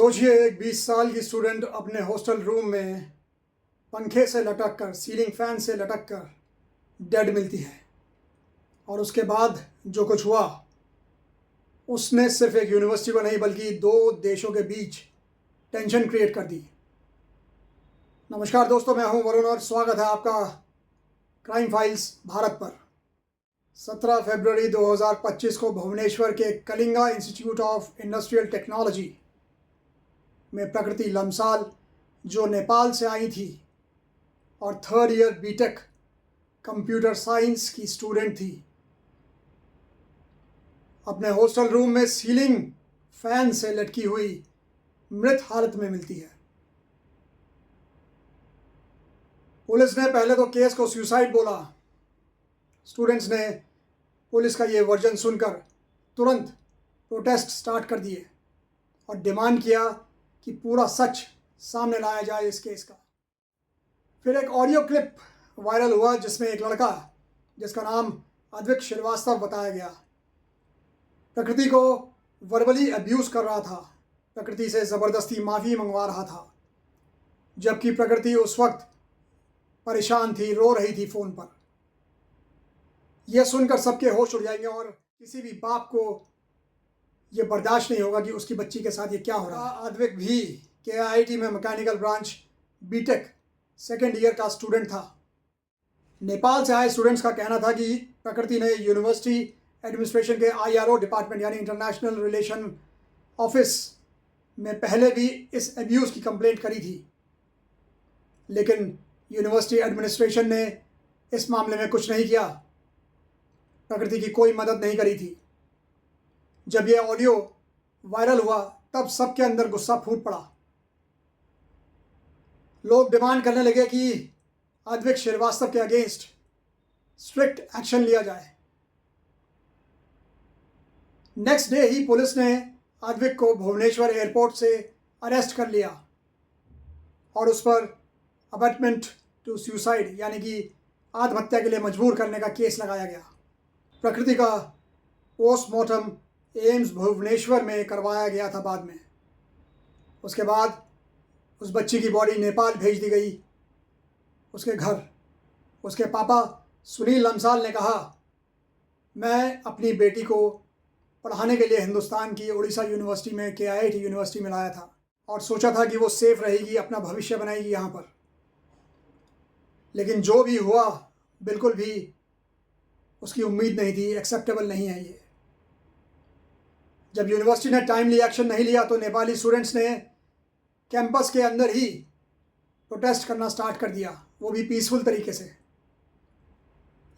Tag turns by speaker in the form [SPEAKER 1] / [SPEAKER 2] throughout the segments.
[SPEAKER 1] सोचिए एक 20 साल की स्टूडेंट अपने हॉस्टल रूम में पंखे से लटक कर, सीलिंग फैन से लटक कर डेड मिलती है। और उसके बाद जो कुछ हुआ उसने सिर्फ एक यूनिवर्सिटी को नहीं बल्कि दो देशों के बीच टेंशन क्रिएट कर दी। नमस्कार दोस्तों, मैं हूं वरुण और स्वागत है आपका क्राइम फाइल्स भारत पर। 17 फरवरी 2025 को भुवनेश्वर के Kalinga institute of industrial technology में प्रकृति लम्साल, जो नेपाल से आई थी और third year BTech computer science की स्टूडेंट थी, अपने हॉस्टल रूम में सीलिंग फैन से लटकी हुई मृत हालत में मिलती है। पुलिस ने पहले तो केस को सुसाइड बोला। स्टूडेंट्स ने पुलिस का ये वर्जन सुनकर तुरंत प्रोटेस्ट स्टार्ट कर दिए और डिमांड किया कि पूरा सच सामने लाया जाए इस केस का। फिर एक ऑडियो क्लिप वायरल हुआ जिसमें एक लड़का जिसका नाम अद्विक श्रीवास्तव बताया गया, प्रकृति को वर्बली अब्यूज़ कर रहा था, प्रकृति से ज़बरदस्ती माफ़ी मंगवा रहा था, जबकि प्रकृति उस वक्त परेशान थी, रो रही थी फ़ोन पर। यह सुनकर सबके होश उड़ जाएंगे और किसी भी बाप को ये बर्दाश्त नहीं होगा कि उसकी बच्ची के साथ ये क्या हो रहा है। अद्विक भी KIIT में mechanical branch BTech second year का स्टूडेंट था। नेपाल से आए स्टूडेंट्स का कहना था कि प्रकृति ने यूनिवर्सिटी एडमिनिस्ट्रेशन के IRO डिपार्टमेंट यानी इंटरनेशनल रिलेशन ऑफिस में पहले भी इस अब्यूज़ की कंप्लेंट करी थी, लेकिन यूनिवर्सिटी एडमिनिस्ट्रेशन ने इस मामले में कुछ नहीं किया, प्रकृति की कोई मदद नहीं करी थी। जब यह ऑडियो वायरल हुआ तब सबके अंदर गुस्सा फूट पड़ा। लोग डिमांड करने लगे कि अद्विक श्रीवास्तव के अगेंस्ट स्ट्रिक्ट एक्शन लिया जाए। नेक्स्ट डे ही पुलिस ने अद्विक को भुवनेश्वर एयरपोर्ट से अरेस्ट कर लिया और उस पर अबैटमेंट टू सुसाइड यानी कि आत्महत्या के लिए मजबूर करने का केस लगाया गया। प्रकृति का पोस्टमार्टम एम्स भुवनेश्वर में करवाया गया था बाद में। उसके बाद उस बच्ची की बॉडी नेपाल भेज दी गई उसके घर। उसके पापा सुनील लम्साल ने कहा, मैं अपनी बेटी को पढ़ाने के लिए हिंदुस्तान की उड़ीसा यूनिवर्सिटी में KIIT यूनिवर्सिटी में लाया था और सोचा था कि वो सेफ रहेगी, अपना भविष्य बनाएगी यहाँ पर, लेकिन जो भी हुआ बिल्कुल भी उसकी उम्मीद नहीं थी, एक्सेप्टेबल नहीं है ये। जब यूनिवर्सिटी ने टाइमली एक्शन नहीं लिया तो नेपाली स्टूडेंट्स ने कैंपस के अंदर ही प्रोटेस्ट करना स्टार्ट कर दिया, वो भी पीसफुल तरीके से।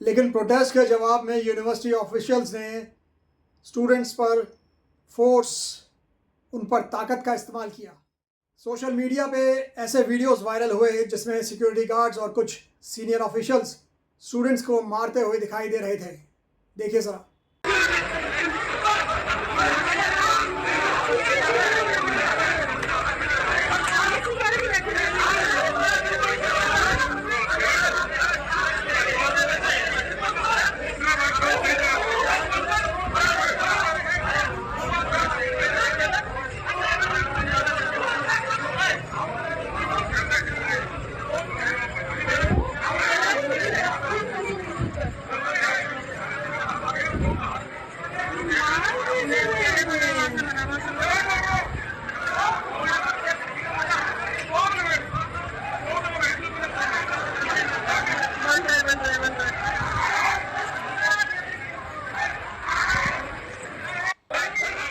[SPEAKER 1] लेकिन प्रोटेस्ट के जवाब में यूनिवर्सिटी ऑफिशियल्स ने स्टूडेंट्स पर फोर्स, उन पर ताकत का इस्तेमाल किया। सोशल मीडिया पे ऐसे वीडियोस वायरल हुए जिसमें सिक्योरिटी गार्ड्स और कुछ सीनियर ऑफिशियल्स स्टूडेंट्स को मारते हुए दिखाई दे रहे थे। देखिए ज़रा।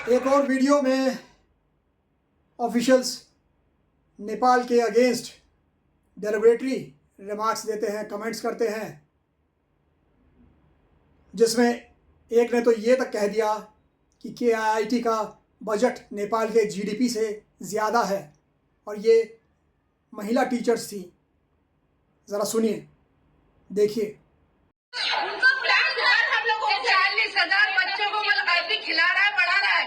[SPEAKER 1] एक और वीडियो में ऑफिशियल्स नेपाल के अगेंस्ट डेरोगेटरी रिमार्क्स देते हैं, कमेंट्स करते हैं, जिसमें एक ने तो ये तक कह दिया कि KIIT का बजट नेपाल के GDP से ज़्यादा है और ये महिला टीचर्स थी। ज़रा सुनिए, देखिए।
[SPEAKER 2] उनका प्लान था हम लोगों को 40,000 बच्चों को मतलब खिला रहा है, पढ़ा रहा है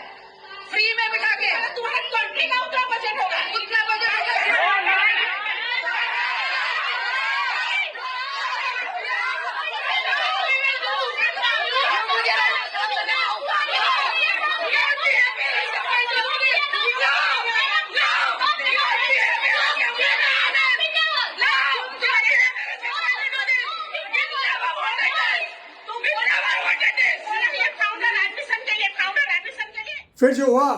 [SPEAKER 2] फ्री में बिठा के। तुम्हारे कंट्री का उतना बजट होगा, उतना बजट होगा।
[SPEAKER 1] फिर जो हुआ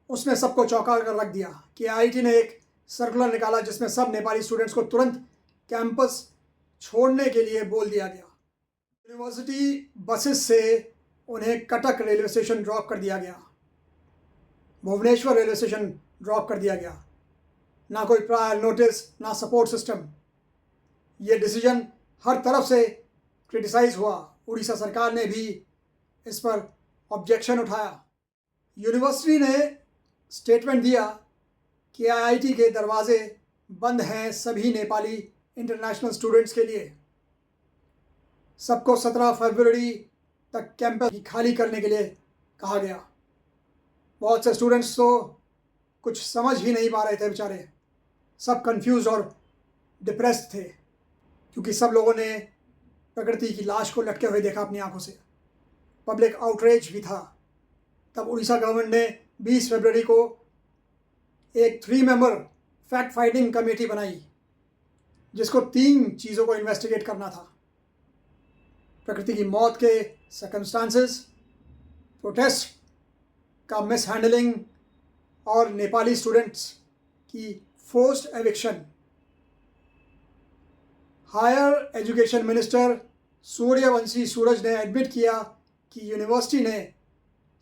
[SPEAKER 1] उसने सबको चौंका कर रख दिया कि आईआईटी ने एक सर्कुलर निकाला जिसमें सब नेपाली स्टूडेंट्स को तुरंत कैंपस छोड़ने के लिए बोल दिया गया। यूनिवर्सिटी बसेस से उन्हें कटक रेलवे स्टेशन ड्रॉप कर दिया गया, भुवनेश्वर रेलवे स्टेशन ड्रॉप कर दिया गया। ना कोई प्रायर नोटिस, ना सपोर्ट सिस्टम। ये डिसीजन हर तरफ से क्रिटिसाइज हुआ। उड़ीसा सरकार ने भी इस पर ऑब्जेक्शन उठाया। यूनिवर्सिटी ने स्टेटमेंट दिया कि आईआईटी के दरवाजे बंद हैं सभी नेपाली इंटरनेशनल स्टूडेंट्स के लिए। सबको 17 फरवरी तक कैंपस खाली करने के लिए कहा गया। बहुत से स्टूडेंट्स तो कुछ समझ ही नहीं पा रहे थे बेचारे, सब कंफ्यूज और डिप्रेस्ड थे, क्योंकि सब लोगों ने प्रकृति की लाश को लटके हुए देखा अपनी आंखों से। पब्लिक आउटरीच भी था। तब उड़ीसा गवर्नमेंट ने 20 फरवरी को एक 3 मेंबर फैक्ट फाइंडिंग कमेटी बनाई, जिसको 3 चीज़ों को इन्वेस्टिगेट करना था: प्रकृति की मौत के सर्कमस्टांसेस, प्रोटेस्ट का मिस हैंडलिंग और नेपाली स्टूडेंट्स की forced eviction. Higher education minister Suryavanshi Suraj ने एडमिट किया कि यूनिवर्सिटी ने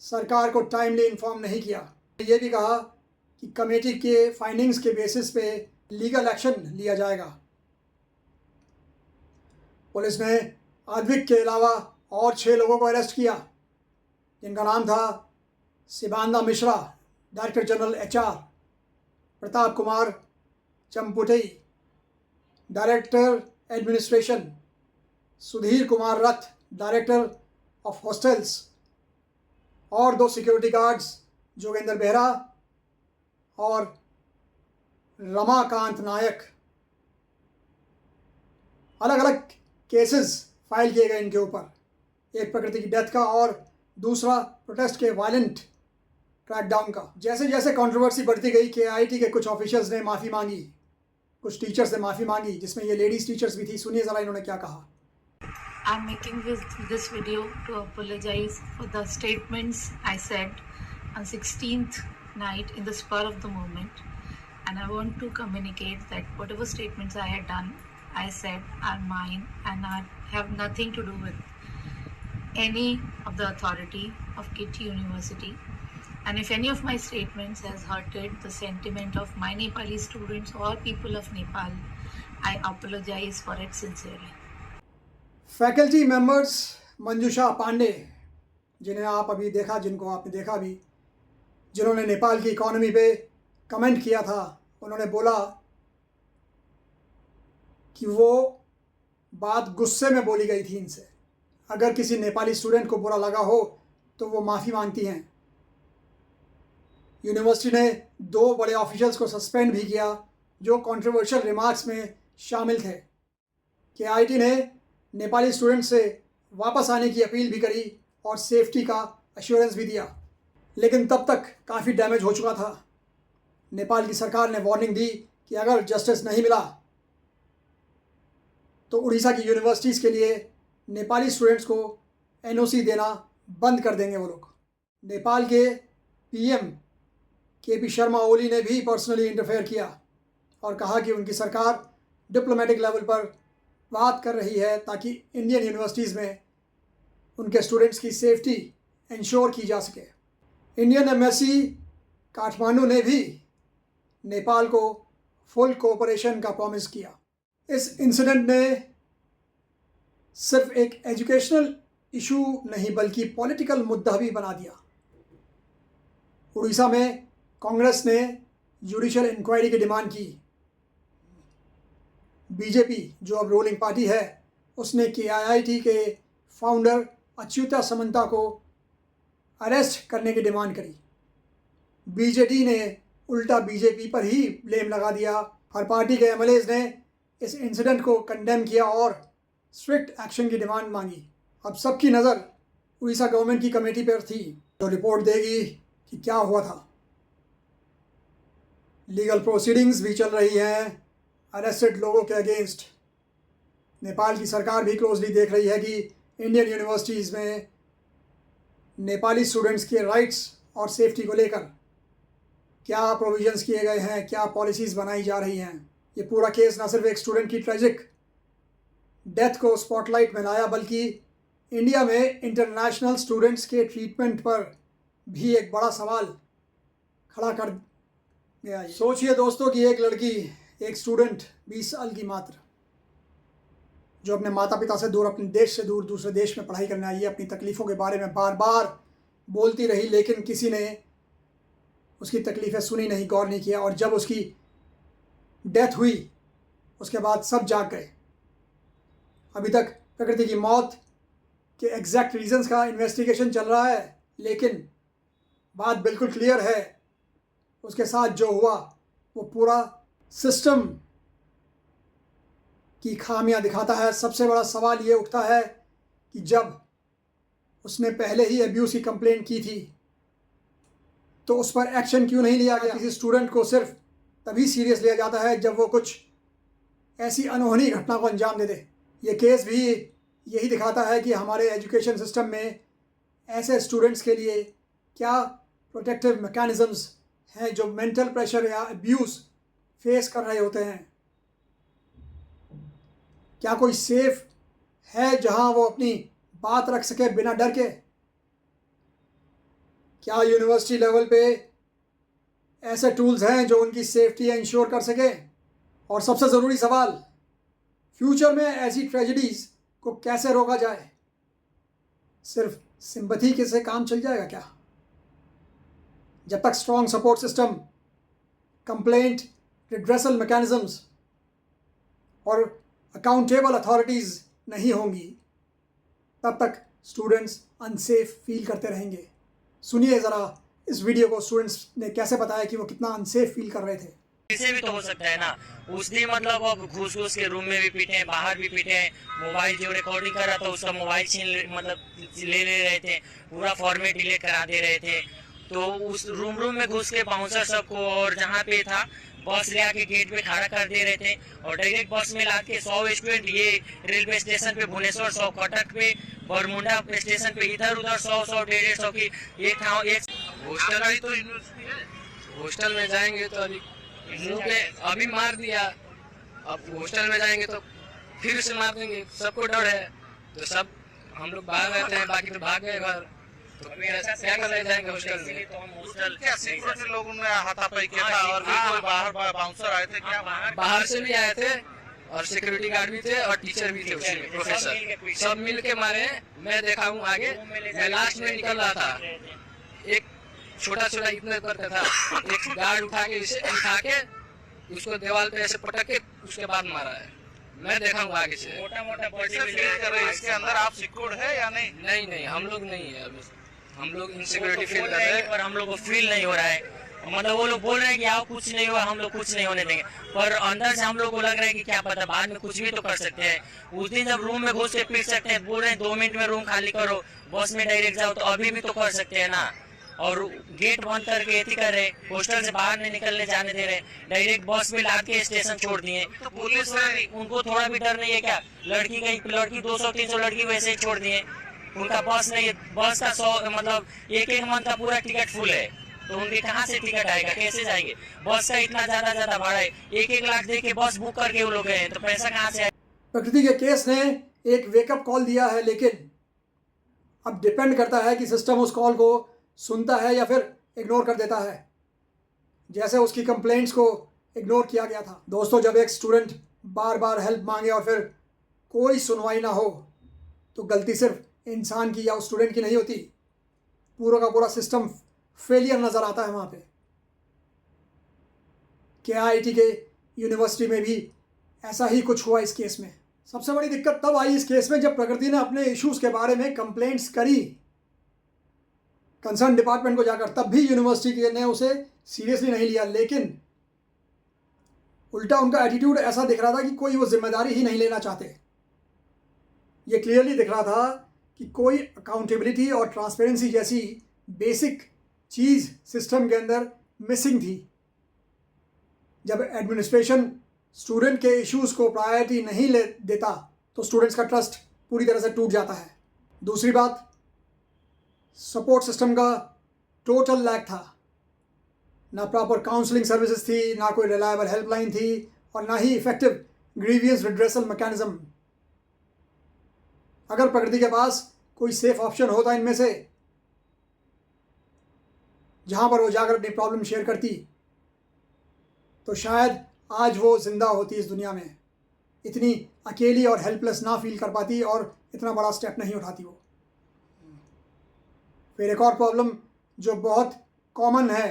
[SPEAKER 1] सरकार को टाइमली इन्फॉर्म नहीं किया। ये भी कहा कि कमेटी के फाइंडिंग्स के बेसिस पे लीगल एक्शन लिया जाएगा। पुलिस ने आद्विक के अलावा और 6 लोगों को अरेस्ट किया, जिनका नाम था Shibananda Mishra director general HR, Pratap Kumar Champutai director administration, Sudhir Kumar Rath director of hostels और 2 सिक्योरिटी गार्ड्स जोगेंद्र बेहरा और रमाकांत नायक। अलग अलग केसेस फाइल किए गए इनके ऊपर, एक प्रकृति की डेथ का और दूसरा प्रोटेस्ट के वायलेंट क्रैकडाउन का। जैसे जैसे कंट्रोवर्सी बढ़ती गई कि आईआईटी के कुछ ऑफिशियल्स ने माफ़ी मांगी, कुछ टीचर्स ने माफ़ी मांगी, जिसमें ये लेडीज़ टीचर्स भी थी। सुनिए ज़रा इन्होंने क्या कहा।
[SPEAKER 3] I'm making this video to apologize for the statements I said on 16th night in the spur of the moment, and I want to communicate that whatever statements I had done, I said are mine and have nothing to do with any of the authority of KIT University. And if any of my statements has hurted the sentiment of my Nepali students or people of Nepal, I apologize for it sincerely.
[SPEAKER 1] Faculty members Manjusha Pande, जिन्हें आप अभी देखा, जिनको आपने देखा भी, जिन्होंने नेपाल की इकोनॉमी पे कमेंट किया था, उन्होंने बोला कि वो बात गुस्से में बोली गई थी इनसे। अगर किसी नेपाली स्टूडेंट को बुरा लगा हो तो वो माफ़ी मांगती हैं। यूनिवर्सिटी ने 2 बड़े ऑफिशियल्स को सस्पेंड भी किया जो कंट्रोवर्शियल रिमार्क्स में शामिल थे। कि आईआईटी ने नेपाली स्टूडेंट से वापस आने की अपील भी करी और सेफ्टी का अश्योरेंस भी दिया, लेकिन तब तक काफ़ी डैमेज हो चुका था। नेपाल की सरकार ने वार्निंग दी कि अगर जस्टिस नहीं मिला तो उड़ीसा की यूनिवर्सिटीज़ के लिए नेपाली स्टूडेंट्स को NOC देना बंद कर देंगे वो लोग। नेपाल के PM KP शर्मा ओली ने भी पर्सनली इंटरफेयर किया और कहा कि उनकी सरकार डिप्लोमेटिक लेवल पर बात कर रही है ताकि इंडियन यूनिवर्सिटीज़ में उनके स्टूडेंट्स की सेफ्टी इंश्योर की जा सके। इंडियन एम्बेसी काठमांडू ने भी नेपाल को फुल कोऑपरेशन का प्रॉमिस किया। इस इंसिडेंट ने सिर्फ एक एजुकेशनल इशू नहीं बल्कि पॉलिटिकल मुद्दा भी बना दिया। उड़ीसा में कांग्रेस ने जुडिशियल इंक्वायरी की डिमांड की। बीजेपी, जो अब रूलिंग पार्टी है, उसने KIIT के फाउंडर अच्युता समंता को अरेस्ट करने की डिमांड करी। बीजेडी ने उल्टा बीजेपी पर ही ब्लेम लगा दिया। हर पार्टी के MLAs ने इस इंसिडेंट को कंडेम किया और स्ट्रिक्ट एक्शन की डिमांड मांगी। अब सबकी नज़र उड़ीसा गवर्नमेंट की कमेटी पर थी, जो रिपोर्ट देगी कि क्या हुआ था। लीगल प्रोसीडिंग्स भी चल रही हैं अरेस्टेड लोगों के अगेंस्ट। नेपाल की सरकार भी क्लोजली देख रही है कि इंडियन यूनिवर्सिटीज़ में नेपाली स्टूडेंट्स के राइट्स और सेफ्टी को लेकर क्या प्रोविजंस किए गए हैं, क्या पॉलिसीज़ बनाई जा रही हैं। ये पूरा केस ना सिर्फ एक स्टूडेंट की ट्रेजिक डेथ को स्पॉटलाइट में लाया, बल्कि इंडिया में इंटरनेशनल स्टूडेंट्स के ट्रीटमेंट पर भी एक बड़ा सवाल खड़ा कर गया। सोचिए दोस्तों कि एक लड़की, एक स्टूडेंट 20 साल की मात्र, जो अपने माता पिता से दूर, अपने देश से दूर दूसरे देश में पढ़ाई करने आई है, अपनी तकलीफ़ों के बारे में बार बार बोलती रही, लेकिन किसी ने उसकी तकलीफ़ें सुनी नहीं, गौर नहीं किया। और जब उसकी डेथ हुई उसके बाद सब जाग गए। अभी तक प्रकृति की मौत के एग्जैक्ट रीजंस का इन्वेस्टिगेशन चल रहा है, लेकिन बात बिल्कुल क्लियर है, उसके साथ जो हुआ वो पूरा सिस्टम की खामियां दिखाता है। सबसे बड़ा सवाल ये उठता है कि जब उसने पहले ही अब्यूज़ की कंप्लेंट की थी तो उस पर एक्शन क्यों नहीं लिया गया। किसी स्टूडेंट को सिर्फ तभी सीरियस लिया जाता है जब वो कुछ ऐसी अनहोनी घटना को अंजाम दे दे। ये केस भी यही दिखाता है कि हमारे एजुकेशन सिस्टम में ऐसे स्टूडेंट्स के लिए क्या प्रोटेक्टिव मैकेनिज़म्स हैं जो मेंटल प्रेशर या अब्यूज़ फेस कर रहे होते हैं। क्या कोई सेफ है जहां वो अपनी बात रख सके बिना डर के। क्या यूनिवर्सिटी लेवल पे ऐसे टूल्स हैं जो उनकी सेफ्टी इंश्योर कर सके। और सबसे ज़रूरी सवाल, फ्यूचर में ऐसी ट्रेजेडीज़ को कैसे रोका जाए। सिर्फ सिंपैथी के से काम चल जाएगा क्या। जब तक strong support system, complaint redressal mechanisms और अकाउंटेबल अथॉरिटीज़ नहीं होंगी, तब तक स्टूडेंट्स अनसेफ फील करते रहेंगे। सुनिए ज़रा इस वीडियो को, स्टूडेंट्स ने कैसे बताया कि वो कितना अनसेफ फील कर रहे थे।
[SPEAKER 4] इसे भी तो हो सकता है ना। उस दिन मतलब अब घुस घुस के रूम में भी पीटे, बाहर भी पीटे, मोबाइल जो रिकॉर्डिंग कर रहा था उसका मोबाइल मतलब ले रहे थे, पूरा फॉर्मेट डिलीट करा दे रहे थे। तो उस रूम में घुस के बाउंसर सबको, और जहाँ पे था बस ले आके गेट पे खड़ा कर दे रहे थे, और डायरेक्ट बस में ला के 100 स्टूडेंट ये रेलवे स्टेशन पे भुवनेश्वर, 100 कटक पे, बरमुंडा स्टेशन पे, इधर उधर 100 150 की एक
[SPEAKER 5] हॉस्टल तो यूनिवर्सिटी है, हॉस्टल में जाएंगे तो अभी मार दिया, अब हॉस्टल में जाएंगे तो फिर से मार देंगे, सबको डर है। तो सब हम लोग बाहर रहते हैं, बाकी तो भाग गए घर। तो क्या करने जाएंगे हॉस्टल में।
[SPEAKER 4] तो हम हॉस्टल
[SPEAKER 5] क्या सिक्योरिटी लोगों ने हाथापाई किया था, और भी कोई बाहर बाउंसर आए थे क्या? बाहर से भी आए थे, और सिक्योरिटी गार्ड भी थे, और टीचर भी थे, उसमें प्रोफेसर, सब मिल के मारे। मैं देखा हूँ आगे, मैं लास्ट में निकल रहा था, एक छोटा छोटा इतना करता था, एक गार्ड उठा के उसको दीवार पे ऐसे पटक के उसके बाद मारा है। मैं देखा हूँ आगे से।
[SPEAKER 4] मोटा
[SPEAKER 5] इसके अंदर आप सिक्योर्ड है या नहीं?
[SPEAKER 4] नहीं, हम लोग नहीं है अभी, हम लोग इनसिक्योरिटी फील कर रहे हैं, पर हम लोग को फील नहीं हो रहा है। मतलब वो लोग बोल रहे हैं कि आओ कुछ नहीं हुआ, हम लोग कुछ नहीं होने देंगे, पर अंदर से हम लोग को लग रहा है कि क्या पता बाद में कुछ भी तो कर सकते हैं। उस दिन जब रूम में घुस के पीट सकते हैं, बोल रहे हैं 2 मिनट में रूम खाली करो, बस में डायरेक्ट जाओ, तो अभी भी तो कर सकते हैं ना। और गेट बंद करके एथी कर रहे, हॉस्टल से बाहर नहीं निकलने जाने दे रहे, डायरेक्ट बस में लाद के स्टेशन छोड़ दिए।
[SPEAKER 5] तो पुलिस
[SPEAKER 4] उनको थोड़ा भी डर नहीं है क्या। लड़की 200-300 लड़की वैसे ही छोड़ दिए, उनका बस नहीं है। बस का 100 मतलब एक मंथ का पूरा टिकट फुल है, तो उनके कहाँ से टिकट आएगा, कैसे जाएंगे। बस का इतना ज्यादा भाड़ा है, 1 लाख दे के बस बुक करके वो लोग गए, तो पैसा कहाँ से आएगा।
[SPEAKER 1] प्रकृति के केस ने एक वेकअप कॉल दिया है, लेकिन अब डिपेंड करता है कि सिस्टम उस कॉल को सुनता है या फिर इग्नोर कर देता है, जैसे उसकी कंप्लेंट्स को इग्नोर किया गया था। दोस्तों, जब एक स्टूडेंट बार बार हेल्प मांगे और फिर कोई सुनवाई ना हो, तो गलती सिर्फ इंसान की या उस स्टूडेंट की नहीं होती, पूरा का पूरा सिस्टम फेलियर नज़र आता है वहाँ पे। KIIT के यूनिवर्सिटी में भी ऐसा ही कुछ हुआ इस केस में। सबसे बड़ी दिक्कत तब आई इस केस में जब प्रकृति ने अपने इश्यूज़ के बारे में कंप्लेंट्स करी कंसर्न डिपार्टमेंट को जाकर, तब भी यूनिवर्सिटी ने उसे सीरियसली नहीं लिया, लेकिन उल्टा उनका एटीट्यूड ऐसा दिख रहा था कि कोई वो जिम्मेदारी ही नहीं लेना चाहते। ये क्लियरली दिख रहा था कि कोई अकाउंटेबिलिटी और ट्रांसपेरेंसी जैसी बेसिक चीज़ सिस्टम के अंदर मिसिंग थी। जब एडमिनिस्ट्रेशन स्टूडेंट के इश्यूज़ को प्रायोरिटी नहीं देता, तो स्टूडेंट्स का ट्रस्ट पूरी तरह से टूट जाता है। दूसरी बात, सपोर्ट सिस्टम का टोटल लैक था। ना प्रॉपर काउंसलिंग सर्विसेज थी, ना कोई रिलायबल हेल्पलाइन थी, और ना ही इफेक्टिव ग्रीवियंस रिड्रेसल मैकेनिज्म। अगर प्रकृति के पास कोई सेफ ऑप्शन होता इनमें से जहां पर वो जाकर अपनी प्रॉब्लम शेयर करती, तो शायद आज वो जिंदा होती इस दुनिया में, इतनी अकेली और हेल्पलेस ना फील कर पाती और इतना बड़ा स्टेप नहीं उठाती वो। फिर एक और प्रॉब्लम जो बहुत कॉमन है,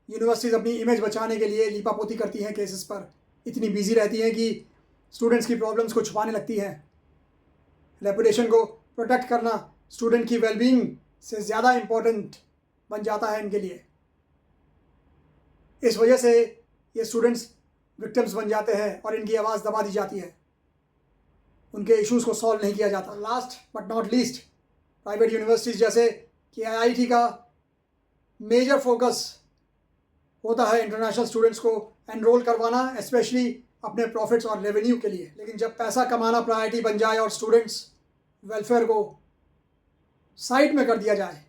[SPEAKER 1] यूनिवर्सिटीज़ अपनी इमेज बचाने के लिए लीपापोती करती हैं केसेस पर, इतनी बिजी रहती हैं कि स्टूडेंट्स की प्रॉब्लम्स को छुपाने लगती हैं। रेपुटेशन को प्रोटेक्ट करना स्टूडेंट की वेलबींग से ज़्यादा इम्पोर्टेंट बन जाता है इनके लिए। इस वजह से ये स्टूडेंट्स विक्टिम्स बन जाते हैं और इनकी आवाज़ दबा दी जाती है, उनके इश्यूज़ को सॉल्व नहीं किया जाता। Last but not least, private universities जैसे कि IIT का मेजर फोकस होता है इंटरनेशनल स्टूडेंट्स को एनरोल करवाना, स्पेशली अपने प्रॉफिट्स और रेवेन्यू के लिए। लेकिन जब पैसा कमाना प्रायोरिटी बन जाए और स्टूडेंट्स वेलफेयर को साइड में कर दिया जाए,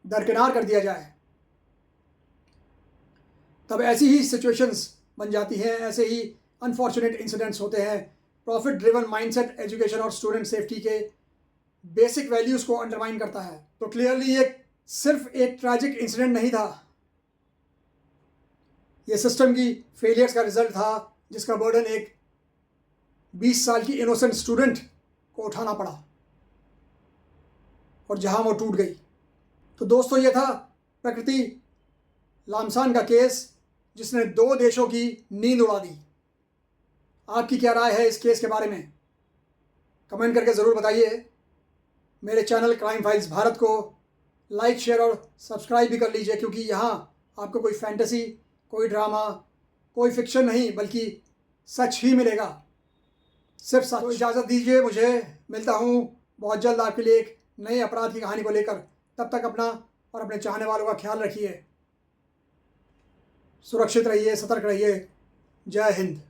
[SPEAKER 1] दरकिनार कर दिया जाए, तब ऐसी ही सिचुएशंस बन जाती हैं, ऐसे ही अनफॉर्चुनेट इंसिडेंट्स होते हैं। प्रॉफिट ड्रिवन माइंडसेट एजुकेशन और स्टूडेंट सेफ्टी के बेसिक वैल्यूज़ को अंडरमाइन करता है। तो क्लियरली ये सिर्फ एक ट्रैजिक इंसिडेंट नहीं था, ये सिस्टम की फेलियर्स का रिजल्ट था, जिसका बर्डन एक 20 साल की इनोसेंट स्टूडेंट को उठाना पड़ा और जहां वो टूट गई। तो दोस्तों, ये था प्रकृति लामसान का केस जिसने 2 देशों की नींद उड़ा दी। आपकी क्या राय है इस केस के बारे में? कमेंट करके ज़रूर बताइए। मेरे चैनल क्राइम फाइल्स भारत को लाइक, शेयर और सब्सक्राइब भी कर लीजिए, क्योंकि यहाँ आपको कोई फैंटेसी, कोई ड्रामा, कोई फिक्शन नहीं, बल्कि सच ही मिलेगा, सिर्फ सच। तो इजाज़त दीजिए, मुझे मिलता हूँ बहुत जल्द आपके लिए एक नए अपराध की कहानी को लेकर। तब तक अपना और अपने चाहने वालों का ख्याल रखिए, सुरक्षित रहिए, सतर्क रहिए। जय हिंद।